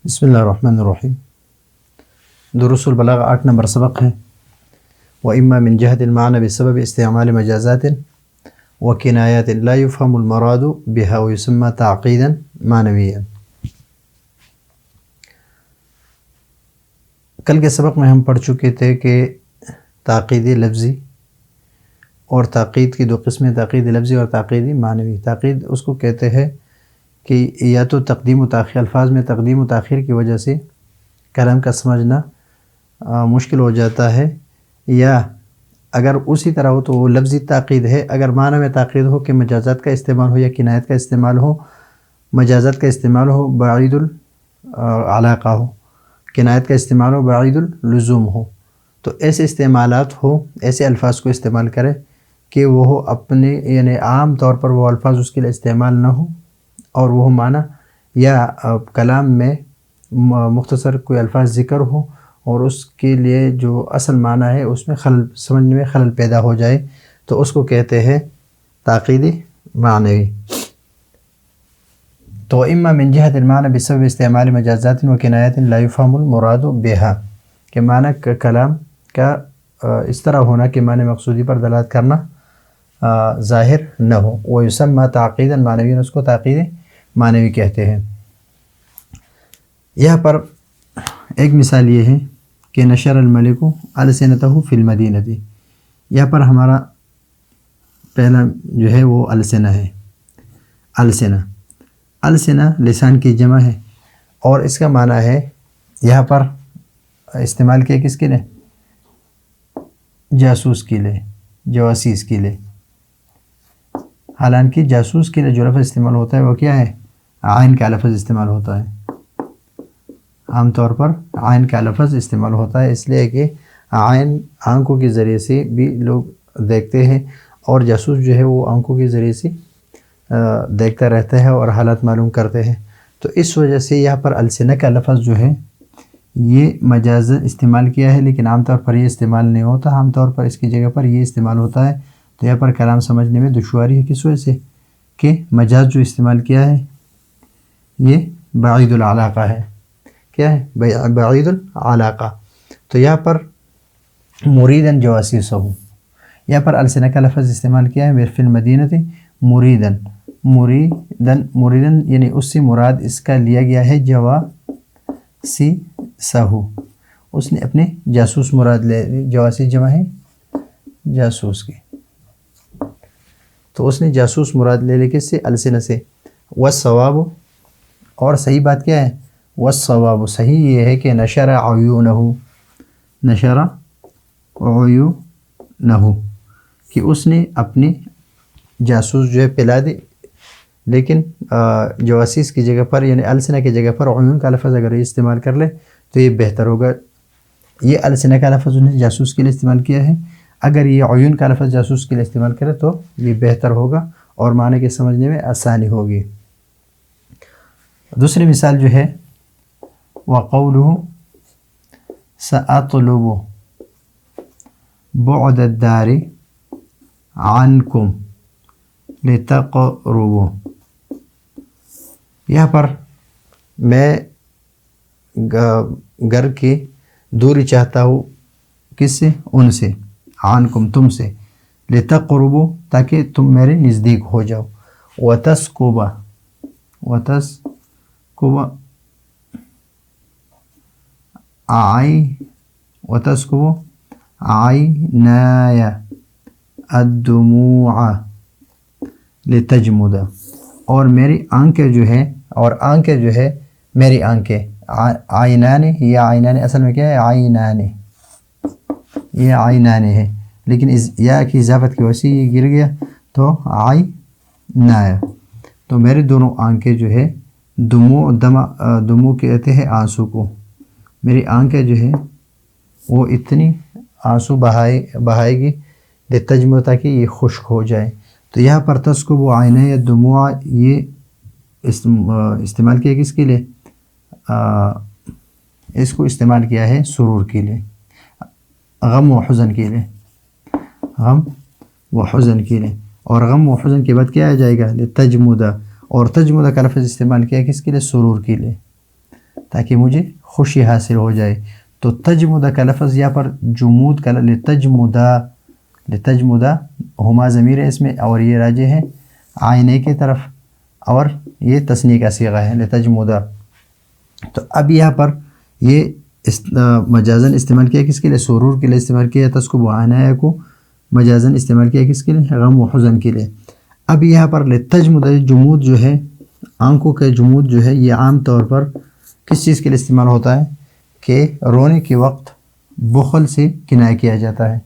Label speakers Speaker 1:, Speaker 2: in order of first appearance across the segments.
Speaker 1: بسم اللہ الرحمن الرحیم۔ دروس البلاغہ 8 نمبر سبق ہے۔ وَإِمَّا مِنْ جَهَدِ الْمَعْنَى بِسَبَبِ اسْتِعْمَالِ مَجَازَاتٍ وَكِنَايَاتٍ لَا يُفْهَمُ الْمُرَادُ بِهَا وَيُسَمَّى تَعْقِيدًا معنويًا۔ کل کے سبق میں ہم پڑھ چکے تھے کہ تعقیدی لفظی اور تعقید کی دو قسمیں، تعقید لفظی اور تعقیدی معنوی۔ تعقید اس کو کہتے ہیں کہ یا تو تقدیم و تاخیر، الفاظ میں تقدیم و تاخیر کی وجہ سے کلام کا سمجھنا مشکل ہو جاتا ہے، یا اگر اسی طرح ہو تو وہ لفظی تعقید ہے۔ اگر معنی میں تعقید ہو کہ مجازات کا استعمال ہو یا کنایت کا استعمال ہو، مجازات کا استعمال ہو بعید العلاقہ ہو، کنایت کا استعمال ہو بعید اللزوم ہو، تو ایسے استعمالات ہو، ایسے الفاظ کو استعمال کرے کہ وہ اپنے یعنی عام طور پر وہ الفاظ اس کے لیے استعمال نہ ہو، اور وہ معنی یا کلام میں مختصر کوئی الفاظ ذکر ہو اور اس کے لیے جو اصل معنی ہے اس میں خلل، سمجھنے میں خلل پیدا ہو جائے، تو اس کو کہتے ہیں تعقیدی معنوی۔ تو اما من جہت المعنی بسبب استعمال مجازات و کنایات لا يفهم المراد بها، کہ معنی کلام کا اس طرح ہونا کہ معنی مقصودی پر دلالت کرنا ظاہر نہ ہو، ویسمى تعقیدا معنویا، اس کو تعقید معنوی کہتے ہیں۔ یہاں پر ایک مثال یہ ہے کہ نشر الملک السنتہ فی المدینہ، یہاں پر ہمارا پہلا جو ہے وہ السنہ ہے۔ السنہ لسان کی جمع ہے، اور اس کا معنی ہے یہاں پر استعمال کیا کس کے لیے؟ جاسوس کے لیے، جواسیس کے لیے۔ حالانکہ جاسوس کے لیے جو لفظ استعمال ہوتا ہے وہ کیا ہے؟ عین کا لفظ استعمال ہوتا ہے، عام طور پر عین کا لفظ استعمال ہوتا ہے، اس لیے کہ عین آنکھوں کے ذریعے سے بھی لوگ دیکھتے ہیں، اور جاسوس جو ہے وہ آنکھوں کے ذریعے سے دیکھتا رہتا ہے اور حالات معلوم کرتے ہیں۔ تو اس وجہ سے یہاں پر السنہ کا لفظ جو ہے یہ مجازاً استعمال کیا ہے، لیکن عام طور پر یہ استعمال نہیں ہوتا، عام طور پر اس کی جگہ پر یہ استعمال ہوتا ہے۔ تو یہاں پر کلام سمجھنے میں دشواری ہے، کس وجہ سے کہ مجاز جو استعمال کیا ہے یہ بعید العلاقہ ہے۔ کیا ہے؟ بعید العلاقہ۔ تو یہاں پر مریدن جواسیسہ، یہاں پر السنہ کا لفظ استعمال کیا ہے فی المدینہ مریدن یعنی اس سے مراد اس کا لیا گیا ہے جواسیسہ، اس نے اپنے جاسوس مراد لے، جواسیس جمع ہے جاسوس کی، تو اس نے جاسوس مراد لے لے کس سے؟ السنہ سے۔ والصواب، اور صحیح بات کیا ہے؟ والصواب، صحیح یہ ہے کہ نشر عیونہ، نشر عیونہ، کہ اس نے اپنے جاسوس جو ہے پلا دے، لیکن جواسیس کی جگہ پر یعنی السنہ کی جگہ پر عیون کا لفظ اگر یہ استعمال کر لے تو یہ بہتر ہوگا۔ یہ السنہ کا لفظ انہیں جاسوس کے لیے استعمال کیا ہے، اگر یہ عیون کا لفظ جاسوس کے لیے استعمال کرے تو یہ بہتر ہوگا اور معنی کے سمجھنے میں آسانی ہوگی۔ دوسری مثال جو ہے وَقَوْلُهُ سَأَطْلُبُ بُعْدَ الدَّارِ عَنْكُمْ لِتَقْرُبُوا، یہاں پر میں گھر کی دوری چاہتا ہوں، کس سے؟ ان سے، عنکم تم سے، لتقربوا تاکہ تم میرے نزدیک ہو جاؤ، وتسکب عینایا الدموع لتجمد، اور میری آنکھیں جو ہے، اور آنکھیں جو ہے میری آنکھیں، عینان یا عینان اصل میں کیا ہے؟ عینان، یہ عینان ہے، لیکن یا کی اضافت کی وجہ سے یہ گر گیا تو عینایا، تو میری دونوں آنکھیں جو ہے دموع کہتے ہیں آنسو کو، میری آنکھیں جو ہے وہ اتنی آنسو بہائے گی لتجمد تاکہ یہ خشک ہو جائے۔ تو یہاں پر تسکب عینایا الدموع یہ استعمال کیا کس کے لیے؟ اس کو استعمال کیا ہے سرور کے لیے، غم و حزن کے لیے، غم و حزن کے لیے، اور غم و حزن کے بعد کیا آ جائے گا؟ لتجمد، اور تجمد کا لفظ استعمال کیا کس کے لیے؟ سرور کے لیے، تاکہ مجھے خوشی حاصل ہو جائے. تو تجمد کا لفظ یہاں پر جمود کا لتجمدہ ہما ضمیر ہے اس میں، اور یہ راجع ہے آئینے کی طرف، اور یہ تثنیہ کا صیغہ ہے لتجمدہ. تو اب یہاں پر یہ مجازن استعمال کیا کس کے لیے؟ سرور کے لیے استعمال کیا. تسکب عینایا کو مجازن استعمال کیا کس کے لیے؟ غم و حزن کے لیے. اب یہاں پر لتجمدہ جمود جو ہے، آنکھوں کے جمود جو ہے، یہ عام طور پر کس چیز کے لیے استعمال ہوتا ہے؟ کہ رونے کے وقت بخل سے کنایہ کیا جاتا ہے.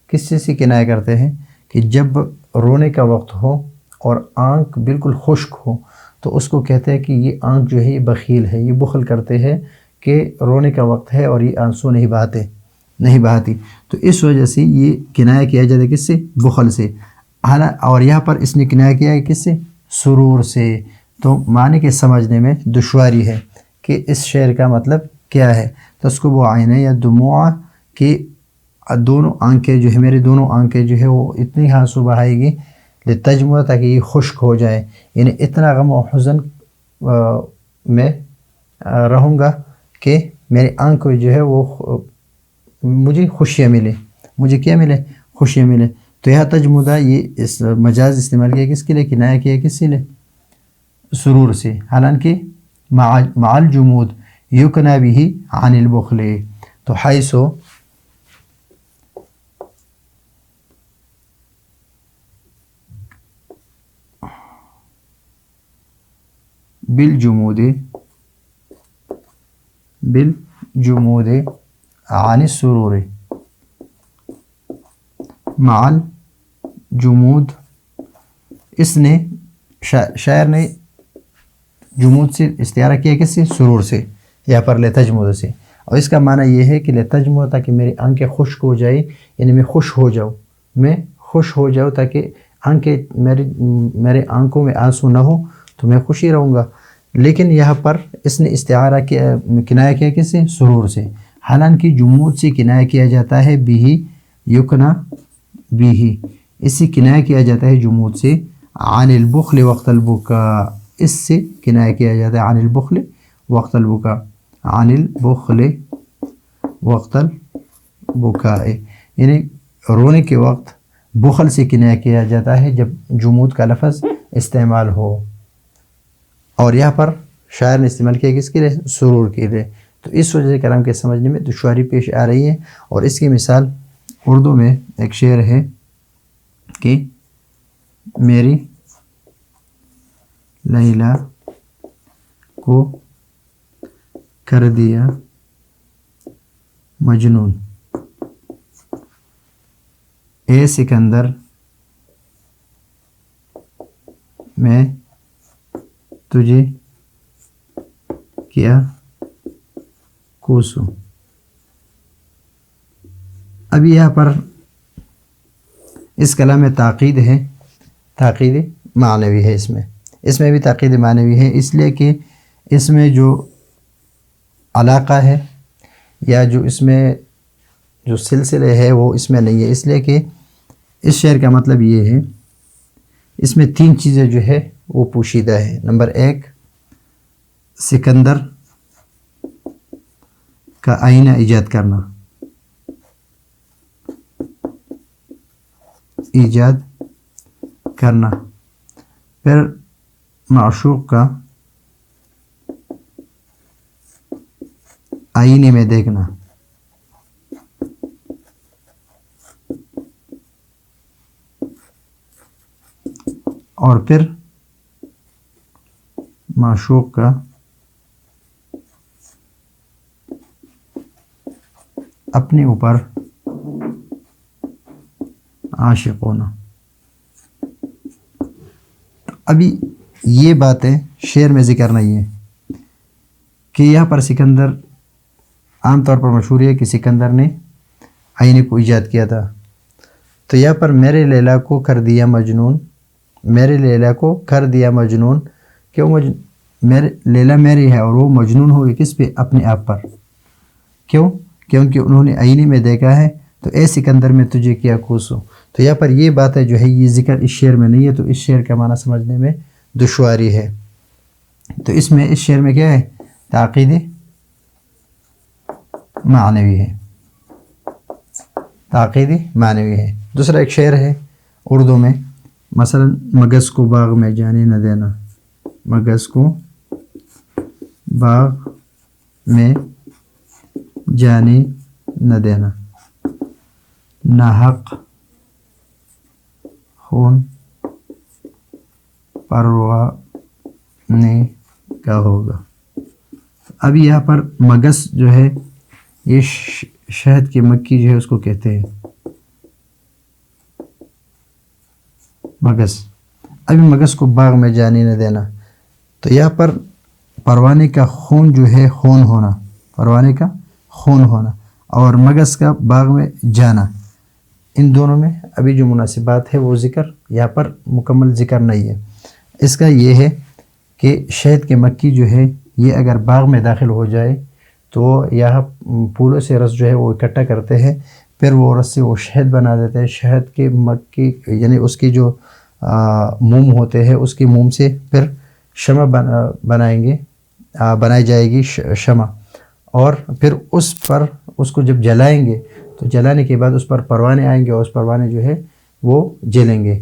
Speaker 1: کس چیز سے کنایہ کرتے ہیں؟ کہ جب رونے کا وقت ہو اور آنکھ بالکل خشک ہو تو اس کو کہتے ہیں کہ یہ آنکھ جو ہے یہ بخیل ہے، یہ بخل کرتے ہیں کہ رونے کا وقت ہے اور یہ آنسو نہیں بہاتی. تو اس وجہ سے یہ کنایہ کیا جاتا ہے کس سے؟ بخل سے. اور یہاں پر اس نے کنایہ کیا ہے کس سے؟ سرور سے. تو معنی کے سمجھنے میں دشواری ہے کہ اس شعر کا مطلب کیا ہے. تسکب عینی یا دموع کہ دونوں آنکھیں جو ہے، میری دونوں آنکھیں جو ہے وہ اتنی آنسو بہائے گی لتجمد تاکہ یہ خشک ہو جائے، یعنی اتنا غم و حزن میں رہوں گا کہ میری آنکھ جو ہے وہ مجھے خوشیاں ملے. مجھے کیا ملے؟ خوشیاں ملے. تو یہاں تجمدہ یہ اس مجاز استعمال کیا کس کے لیے؟ کنایہ کیا کس سے لیے؟ سرور سے. حالانکہ مع الجمود یکنى به عن البخل. تو حیث بالجمود عن السرور مع الجمود. اس نے شاعر نے جمود سے استعارہ کیا کس سے؟ سرور سے، یہاں پر لتجمد سے. اور اس کا معنی یہ ہے کہ لتجمد تاکہ میری آنکھیں خشک ہو جائے، یعنی میں خوش ہو جاؤں تاکہ آنکھیں میرے آنکھوں میں آنسو نہ ہو تو میں خوشی رہوں گا. لیکن یہاں پر اس نے استعارہ کیا، کنایہ کیا کس سے؟ سرور سے. حالانکہ جمود سے کنایہ کیا جاتا ہے بھی یکنا بھی، اس سے کنایہ کیا جاتا ہے جمود سے عن البخل وقت البکا. اس سے کنایہ کیا جاتا ہے عن البخل وقت البکا، عن البخل وقت البکاء، یعنی رونے کے وقت بخل سے کنایہ کیا جاتا ہے جب جمود کا لفظ استعمال ہو. اور یہاں پر شاعر نے استعمال کیا کس کے لیے؟ سرور کے لیے. تو اس وجہ سے کلام کے سمجھنے میں دشواری پیش آ رہی ہے. اور اس کی مثال اردو میں ایک شعر ہے کہ میری لیلا کو کر دیا مجنون، اے سکندر میں تجھے کیا کوسوں. اب یہاں پر اس کلام میں تاقید ہے، تاقید معنوی ہے. اس میں بھی تاقید معنوی ہے، اس لیے کہ اس میں جو علاقہ ہے یا جو اس میں جو سلسلے ہے وہ اس میں نہیں ہے. اس لیے کہ اس شعر کا مطلب یہ ہے، اس میں 3 چیزیں جو ہے وہ پوشیدہ ہے. نمبر 1 سکندر کا آئینہ ایجاد کرنا، پھر معشوق کا آئینے میں دیکھنا، اور پھر معشوق کا اپنے اوپر عاشق ہونا. ابھی یہ باتیں شعر میں ذکر نہیں ہے کہ یہاں پر سکندر عام طور پر مشہور ہے کہ سکندر نے آئینے کو ایجاد کیا تھا. تو یہاں پر میرے لیلا کو کر دیا مجنون، میرے لیلا کو کر دیا مجنون، کیوں میرے لیلا میری ہے اور وہ مجنون ہوئی کس پہ؟ اپنے آپ پر. کیوں؟ کیونکہ انہوں نے آئینے میں دیکھا ہے. تو اے سکندر میں تجھے کیا کوسوں. تو یہاں پر یہ بات ہے جو ہے یہ ذکر اس شعر میں نہیں ہے، تو اس شعر کا معنی سمجھنے میں دشواری ہے. تو اس شعر میں کیا ہے؟ تاقید معنوی ہے، تاکیدی معنوی ہے۔ دوسرا ایک شعر ہے اردو میں، مثلا مگس کو باغ میں جانے نہ دینا، مگس کو باغ میں جانے نہ دینا، ناحق خون پروانے کا ہوگا۔ اب یہاں پر مگس جو ہے یہ شہد کی مکھی جو ہے اس کو کہتے ہیں مگس۔ ابھی مگس کو باغ میں جانے نہ دینا، تو یہاں پر پروانے کا خون جو ہے خون ہونا، پروانے کا خون ہونا اور مگس کا باغ میں جانا، ان دونوں میں ابھی جو مناسبات ہے وہ ذکر یہاں پر مکمل ذکر نہیں ہے۔ اس کا یہ ہے کہ شہد کی مکھی جو ہے یہ اگر باغ میں داخل ہو جائے تو یہاں پھولوں سے رس جو ہے وہ اکٹھا کرتے ہیں، پھر وہ رس سے وہ شہد بنا دیتے ہیں۔ شہد کی مکھی یعنی اس کی جو موم ہوتے ہیں، اس کی موم سے پھر شمع بنائی جائے گی شمع، اور پھر اس پر اس کو جب جلائیں گے تو جلانے کے بعد اس پر پروانے آئیں گے اور اس پروانے جو ہے وہ جلیں گے۔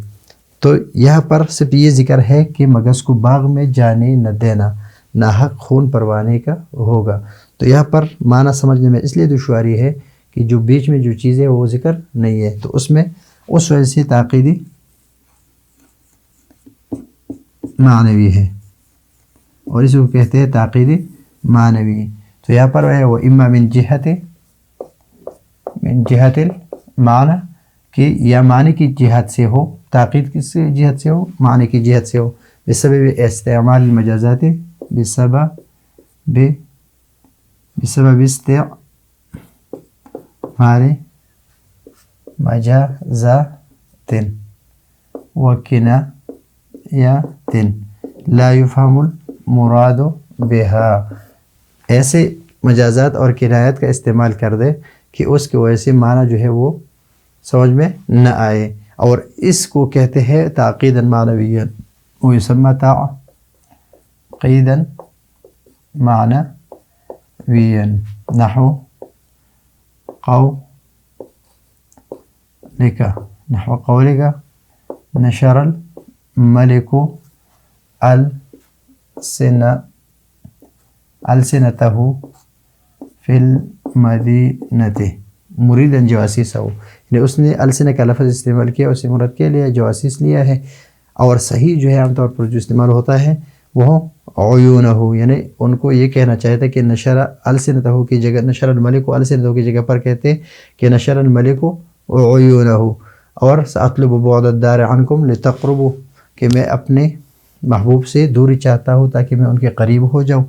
Speaker 1: تو یہاں پر صرف یہ ذکر ہے کہ مگس کو باغ میں جانے نہ دینا، ناحق خون پروانے کا ہوگا۔ تو یہاں پر معنی سمجھنے میں اس لیے دشواری ہے کہ جو بیچ میں جو چیزیں وہ ذکر نہیں ہے، تو اس میں اس وجہ سے تاکیدی معنوی ہے اور اس کو کہتے ہیں تاکیدی معنوی۔ تو یہاں پر ہے وہ اما من جہت المعنی، کہ یا معنی کی جہت سے ہو، تاکید کس جہت سے ہو، معنی کی جہت سے ہو، بسبب استعمال المجازات، بسبب استعمال مجازات وکنایات لا يفهم المراد بها، ایسے مجازات اور کنایات کا استعمال کر دے کہ اس کی وجہ سے معنی جو ہے وہ سمجھ میں نہ آئے، اور اس کو کہتے ہیں تعقیدا معنویا، ویسمى تعقیدا معنویا، نحو قولك نشر الملك ألسنته في المدينة مریدا جواسیسہ، یعنی اس نے السنہ کا لفظ استعمال کیا، اسے مراد کیا لیا، جواسیس لیا ہے۔ اور صحیح جو ہے عام طور پر جو استعمال ہوتا ہے وہ عیونہ، یعنی ان کو یہ کہنا چاہتا ہے کہ نشر السنتہ کی جگہ، نشر الملک السنتہ کی جگہ پر کہتے ہیں کہ نشر الملک عیونہ، اور سأطلب بعد الدار عنکم لتقربوا، کہ میں اپنے محبوب سے دوری چاہتا ہوں تاکہ میں ان کے قریب ہو جاؤں۔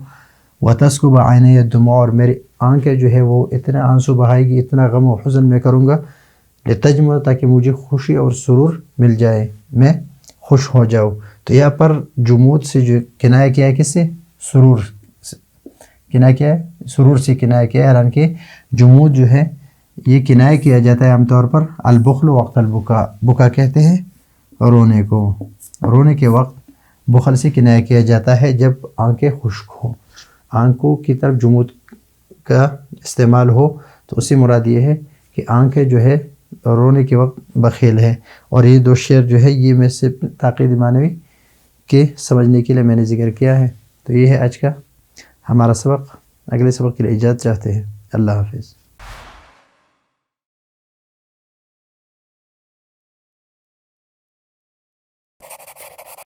Speaker 1: وتسكب عینی الدموع، اور میری آنکھیں جو ہے وہ اتنا آنسو بہائے گی، اتنا غم و حزن میں کروں گا، لتجمع، تاکہ مجھے خوشی اور سرور مل جائے، میں خوش ہو جاؤں۔ تو یہاں پر جمود سے جو کنایہ کیا ہے، کس سے؟ سرور، کنایہ کیا ہے؟ سرور سے کنایہ کیا ہے، حالانکہ جمود جو ہے یہ کنایہ کیا جاتا ہے عام طور پر البخل وقت البکا، بکا کہتے ہیں رونے کو، رونے کے وقت بخل سے کنایہ کیا جاتا ہے جب آنکھیں خشک ہوں، آنکھوں کی طرف جمود کا استعمال ہو، تو اسی مراد یہ ہے کہ آنکھیں جو ہے رونے کے وقت بخیل ہے۔ اور یہ دو شعر جو ہے یہ میں سے تاکید معنوی کے سمجھنے کے لیے میں نے ذکر کیا ہے۔ تو یہ ہے آج کا ہمارا سبق، اگلے سبق کے لیے اجازت چاہتے ہیں، اللہ حافظ۔